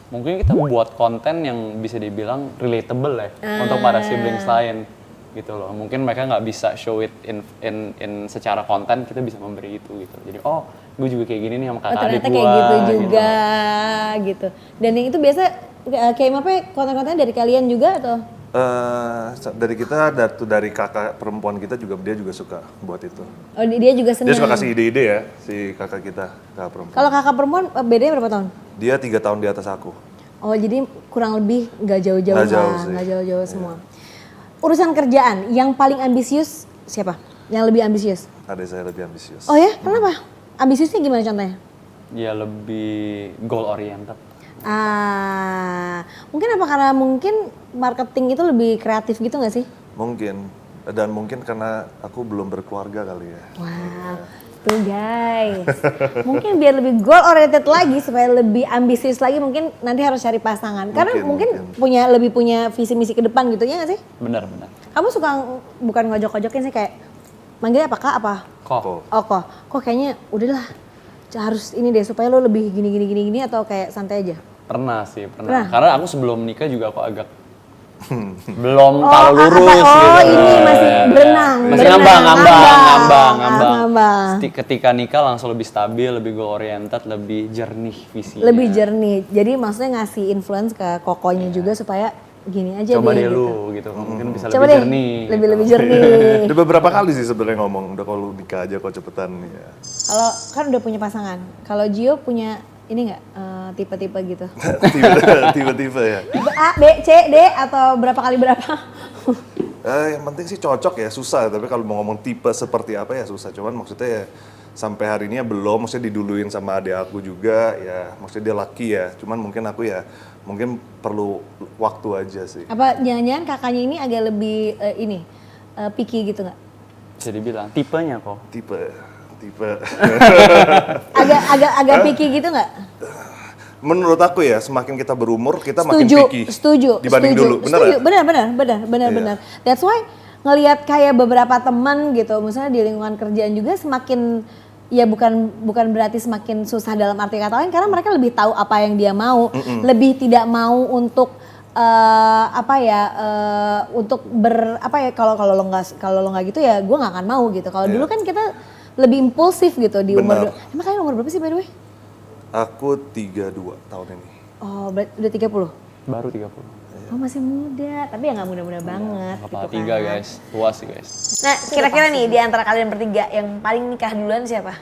mungkin kita buat konten yang bisa dibilang relatable ya untuk para siblings lain gitu loh. Mungkin mereka nggak bisa show it in secara konten, kita bisa memberi itu gitu. Jadi gue juga kayak gini nih sama kakak adik gue. Ternyata kayak gitu juga gitu. Dan yang itu biasa kayak apa konten-konten dari kalian juga atau? Dari kita, dari kakak perempuan kita juga, dia juga suka buat itu. Oh dia juga senang. Dia suka kasih ide-ide ya, si kakak kita, kakak perempuan. Kalau kakak perempuan bedanya berapa tahun? Dia 3 tahun di atas aku. Oh jadi kurang lebih nggak jauh-jauh lah, nggak jauh-jauh semua. Urusan kerjaan, yang paling ambisius siapa? Yang lebih ambisius? Adik saya lebih ambisius. Oh ya, kenapa? Ambisiusnya gimana contohnya? Ya lebih goal oriented. Mungkin apa karena mungkin marketing itu lebih kreatif gitu nggak sih? Mungkin, dan mungkin karena aku belum berkeluarga kali ya. Wow, tuh guys. Mungkin biar lebih goal oriented lagi supaya lebih ambisius lagi mungkin nanti harus cari pasangan. Karena mungkin lebih punya visi misi ke depan gitu ya nggak sih? Benar. Kamu suka bukan ngojok-ngojokin sih kayak manggilnya apa kak apa? Kok. Oh kok kayaknya udahlah harus ini deh supaya lo lebih gini atau kayak santai aja? Pernah. Karena aku sebelum nikah juga aku agak belum tahu lurus gitu. Oh ini masih berenang. Masih ngambang. Ketika nikah langsung lebih stabil, lebih goal oriented, lebih jernih visinya. Lebih jernih. Jadi maksudnya ngasih influence ke kokonya juga supaya gini aja coba deh gitu. lu gitu. Mungkin bisa coba lebih jernih. Lebih jernih. Udah beberapa kali sih sebenarnya ngomong, udah kalau nikah aja kok cepetan ya. Kalau kan udah punya pasangan. Kalau Gio punya ini nggak tipe-tipe gitu? Tipe-tipe ya. Tipe A, B, C, D atau berapa kali berapa? Yang penting sih cocok ya, susah. Tapi kalau mau ngomong tipe seperti apa ya susah. Cuman maksudnya ya sampai hari ini ya belum, maksudnya diduluin sama adik aku juga ya. Maksudnya dia laki ya, cuman mungkin aku ya mungkin perlu waktu aja sih. Apa jangan-jangan kakaknya ini agak lebih picky gitu nggak? Bisa dibilang tipenya kok. Tipe. agak picky gitu nggak? Menurut aku ya, semakin kita berumur kita makin picky. Setuju. Dibanding dulu, benar. That's why ngelihat kayak beberapa teman gitu, misalnya di lingkungan kerjaan juga semakin ya bukan berarti semakin susah dalam arti kata lain, karena mereka lebih tahu apa yang dia mau, lebih tidak mau untuk kalau lo nggak gitu ya gue nggak akan mau gitu. Kalau dulu kan kita lebih impulsif gitu di umur. Emang kalian umur berapa sih by the way? Aku 32 tahun ini. Oh, udah 30? Baru 30. Oh masih muda, tapi ya nggak muda-muda banget gitu kan. 3 guys, tua sih guys. Nah kira-kira nih di antara kalian bertiga yang paling nikah duluan siapa?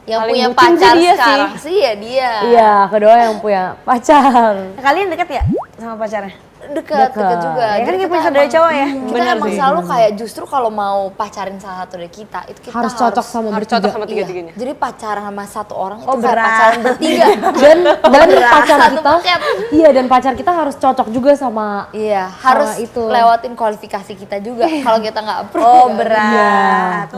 Yang paling punya bucin pacar dia sekarang sih ya dia. Iya, kedua yang punya pacar. Kalian deket ya sama pacarnya? Deket juga. Ya kan kita punya saudara cowok ya? Kita emang selalu kayak justru kalau mau pacarin salah satu dari kita, itu kita harus cocok sama tiga-tiganya. Jadi pacaran sama satu orang itu kayak berat. pacaran bertiga. dan pacar Satu kita paket. iya, dan pacar kita harus cocok juga sama harus itu. lewatin kualifikasi kita juga. Kalau kita nggak approve. Oh berat.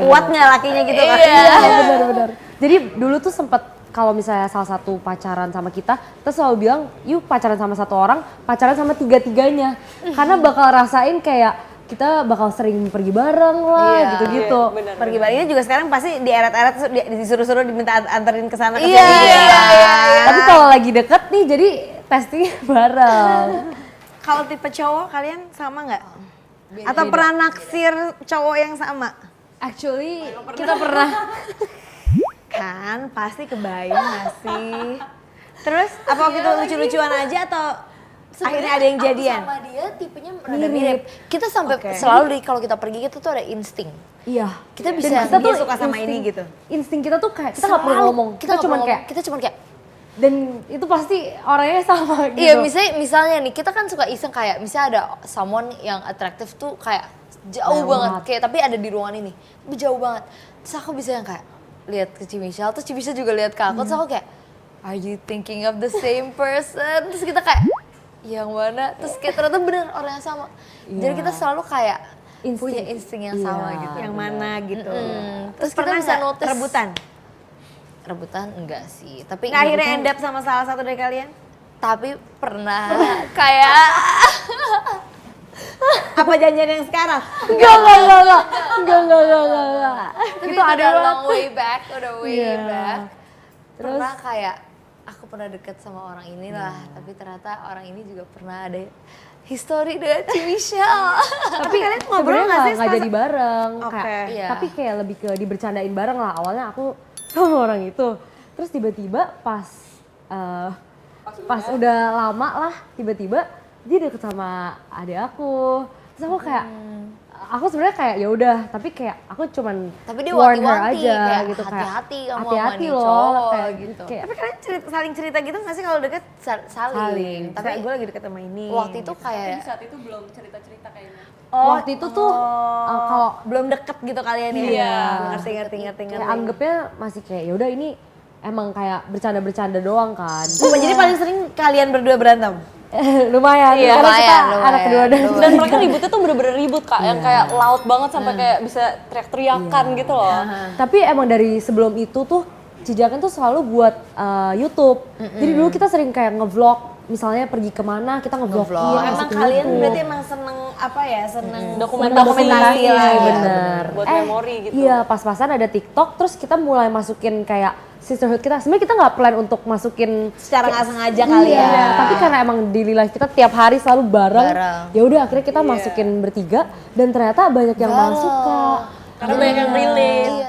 Kuat nggak lakinya gitu kan? Iya, benar. Jadi dulu tuh sempet kalau misalnya salah satu pacaran sama kita selalu bilang, yuk pacaran sama satu orang, pacaran sama tiga-tiganya. Karena bakal rasain kayak kita bakal sering pergi bareng lah, gitu-gitu. Pergi barengnya juga sekarang pasti dieret-eret, disuruh-suruh diminta anterin ke sana. Iya. Tapi kalau lagi deket nih, jadi testingnya bareng. Kalau tipe cowok kalian sama nggak? Atau pernah naksir cowok yang sama? Actually, kita pernah. Kan pasti kebayang gak sih? Terus apa waktu itu lucu-lucuan aja atau akhirnya ada yang jadian? Aku sama dia tipenya rada mirip. Kita sampai selalu kalau kita pergi kita tuh ada insting. Iya. Kita bisa kita tuh suka sama ini gitu. Insting kita tuh kayak kita nggak perlu ngomong. Kita cuma kayak dan itu pasti orangnya sama gitu. Iya, misalnya nih kita kan suka iseng kayak misalnya ada someone yang atraktif tuh kayak jauh banget kayak tapi ada di ruangan ini. Tapi jauh banget. Terus aku bisa yang kayak lihat ke Cimisal, terus Cimisal juga lihat ke aku, terus aku kayak, are you thinking of the same person? Terus kita kayak, yang mana? Terus kayak ternyata bener orang yang sama. Jadi kita selalu kayak punya insting yang sama gitu. Yang mana gitu. Terus kita bisa notice. Rebutan Enggak sih, tapi nggak akhirnya end up sama salah satu dari kalian? Tapi pernah kayak apa janjian yang sekarang? Enggak. Tapi itu ada long way back, udah way back. Pernah kayak aku pernah deket sama orang inilah, tapi ternyata orang ini juga pernah ada history dengan Ci Michelle. Tapi kalian ngobrol Sebenarnya nggak sih? nggak jadi bareng, Oke. Iya. tapi kayak lebih ke dibercandain bareng lah. Awalnya aku sama orang itu, terus tiba-tiba pas udah lama lah, tiba-tiba dia deket sama adik aku. Terus aku kayak, aku sebenarnya kayak ya udah, tapi kayak aku cuman Tapi dia warn her wanti-wanti, aja kayak, gitu, kayak hati-hati kamu sama hati-hati nih loh, cowok, kayak gitu. kayak Tapi kalian saling cerita gitu nggak sih kalau deket? Saling. Tapi Tapi gue lagi deket sama ini. waktu itu kayak Saat itu belum cerita-cerita kayaknya. waktu itu tuh kalau belum deket gitu kalian ya? Iya. Ngerti. kayak anggapnya masih kayak ya udah ini emang kayak bercanda-bercanda doang kan. Jadi paling sering kalian berdua berantem? Lumayan, Iya, karena kita lumayan. anak kedua Dan mereka ributnya tuh bener-bener ribut kak, yang kayak loud banget sampai kayak bisa teriak-teriakan gitu loh. Tapi emang dari sebelum itu tuh Cijakan tuh selalu buat YouTube. Jadi dulu kita sering kayak ngevlog, misalnya pergi kemana kita ngevlogin. Emang masukin kalian YouTube. berarti emang seneng apa ya? Seneng Dokumentasi lah ya. Bener. Buat memori gitu. Iya, pas-pasan ada TikTok, terus kita mulai masukin kayak sisterhood kita. Sebenarnya kita nggak plan untuk masukin Secara nggak sengaja kali iya, ya. tapi karena emang daily life kita tiap hari selalu bareng. Bareng. Ya udah akhirnya kita masukin bertiga dan ternyata banyak yang masuk Kak. Karena banyak yang relate. Iya.